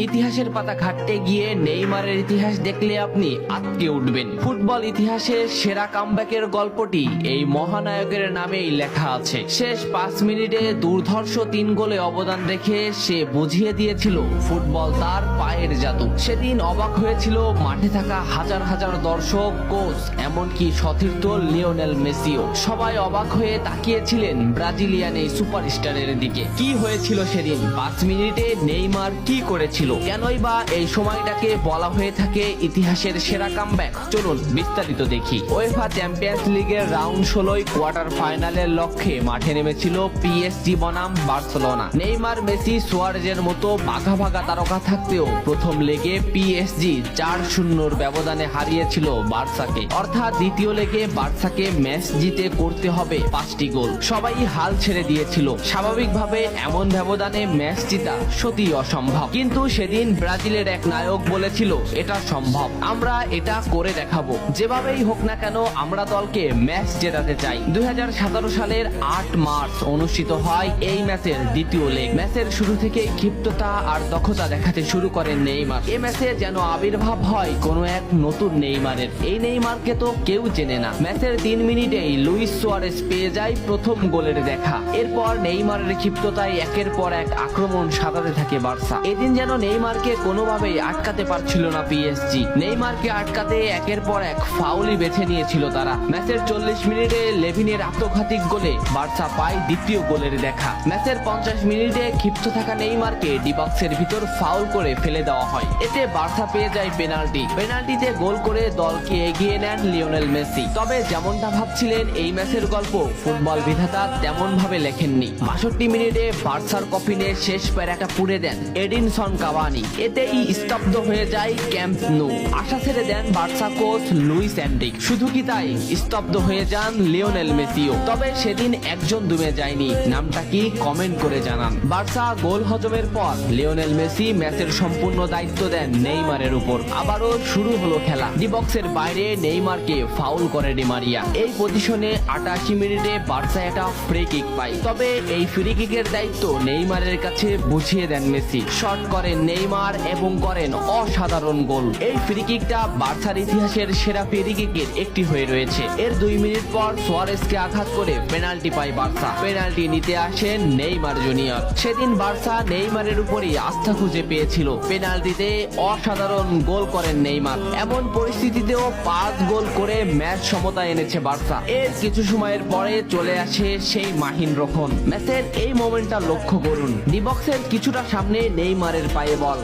ইতিহাসের পাতা ঘাটতে গিয়ে নেইমারের ইতিহাস দেখলে আপনি আঁতকে উঠবেন। ফুটবল ইতিহাসের সেরা কামব্যাকের গল্পটি এই মহানায়কের নামেই লেখা আছে। শেষ 5 মিনিটে দুর্ধর্ষ 3 গোলে অবদান রেখে সে বুঝিয়ে দিয়েছিল ফুটবল তার পায়ের জাদু। সেদিন অবাক হয়েছিল মাঠে থাকা হাজার হাজার দর্শক, কোচ, এমনকি সতীর্থ লিওনেল মেসিও। সবাই অবাক হয়ে তাকিয়েছিলেন ব্রাজিলিয়ান এই সুপারস্টারের দিকে। কি হয়েছিল সেদিন? 5 মিনিটে নেইমার কি করেছিল? কেনই বা এই সময়টাকে বলা হয়ে থাকে ইতিহাসের সেরা কামব্যাক? চলুন বিস্তারিত দেখি। উয়েফা চ্যাম্পিয়ন্স লিগের রাউন্ড 16 কোয়ার্টার ফাইনালের লক্ষ্যে মাঠে নেমেছিল পিএসজি বনাম বার্সেলোনা। নেইমার, মেসি, সুয়ারেজের মতো ভাগা ভাগা তারকা থাকতেও প্রথম লেগে পিএসজি 4-0 ব্যবধানে হারিয়েছিল বার্সাকে। অর্থাৎ দ্বিতীয় লেগে বার্সাকে ম্যাচ জিতে করতে হবে 5টি গোল। সবাই হাল ছেড়ে দিয়েছিল। স্বাভাবিকভাবে এমন ব্যবধানে ম্যাচ জিতা সত্যিই অসম্ভব, কিন্তু সেদিন ব্রাজিলের এক নায়ক বলেছিল এটা সম্ভব, আমরা এটা করে দেখাবো। যেভাবেই হোক না কেন আমরা দলকে ম্যাচ জেতাতে চাই। 2017 সালের 8 মার্চ অনুষ্ঠিত হয় এই ম্যাচের দ্বিতীয় লেগ। ম্যাচের শুরু থেকে ক্ষিপ্ততা আর দক্ষতা দেখাতে শুরু করেন নেইমার। এই ম্যাচে যেন আবির্ভাব হয় কোনো এক নতুন নেইমারের। এই নেইমারকে তো কেউ চেনে না। ম্যাচের 3 মিনিটেই লুইস সুয়ারেজ পেয়ে যায় প্রথম গোলের দেখা। এরপর নেইমারের ক্ষিপ্ততায় একের পর এক আক্রমণ সাজাতে থাকে বার্সা। এদিন যেন নেইমারকে কোনোভাবেই আটকাতে পারছিল না পিএসজি। নেইমারকে আটকাতে একের পর এক ফাউলই বেছে নিয়েছিল তারা। ম্যাচের 40 মিনিটে লেভিনের আত্মঘাতিক গোলে বার্সা পায় দ্বিতীয় গোলের দেখা। ম্যাচের 50 মিনিটে ক্ষিপ্ত থাকা নেইমারকে ডি বক্সের ভিতর ফাউল করে ফেলে দেওয়া হয়। এতে বার্সা পেয়ে যায় পেনাল্টিতে গোল করে দলকে এগিয়ে নেন লিওনেল মেসি। তবে যেমনটা ভাবছিলেন এই ম্যাচের গল্প ফুটবল বিধাতা তেমন ভাবে লেখেননি। 62 মিনিটে বার্সার কফিনে শেষ প্যারাটা পুড়ে দেন এডিনসন কাভানি। এতেই স্তব্ধ হয়ে যায় ক্যাম্প নু। আশা ছেড়ে দেন বার্সা কোচ লুইস এনরিক। শুধু কি তাই, স্তব্ধ হয়ে যান লিওনেল মেসিও। তবে সেদিন একজন দমে যায়নি। নামটা কি? কমেন্ট করে জানান। বার্সা গোল হজমের পর লিওনেল মেসি ম্যাচের সম্পূর্ণ দায়িত্ব দেন নেইমারের উপর। আবারও শুরু হলো খেলা। ডি বক্সের বাইরে নেইমারকে ফাউল করে ডি মারিয়া। এই পজিশনে 88 মিনিটে বার্সা একটা ফ্রি কিক পায়। তবে এই ফ্রি কিকের দায়িত্ব নেইমারের কাছে বুঝিয়ে দেন মেসি। শট করেন নেইমার এবং করেন অসাধারণ গোল। এই ফ্রি কিকটা বার্সার ইতিহাসের সেরা ফ্রি কিকের একটি হয়ে রয়েছে। এর 2 মিনিট পর সুয়ারেজকে আঘাত করে পেনাল্টি পায় বার্সা। পেনাল্টি নিতে আসেন নেইমার জুনিয়র। সেদিন বার্সা নেইমারের উপরই আস্থা খুঁজে পেয়েছিল। পেনাল্টিতে অসাধারণ গোল করেন নেইমার। এমন পরিস্থিতিতেও 5 গোল করে ম্যাচ সমতা এনেছে বার্সা। এর কিছু সময়ের পরে চলে আসে সেই মাহিন রক্ষণ। ম্যাচের এই মোমেন্টটা লক্ষ্য করুন। ডি বক্সের কিছুটা সামনে নেইমারের পায়ে বল।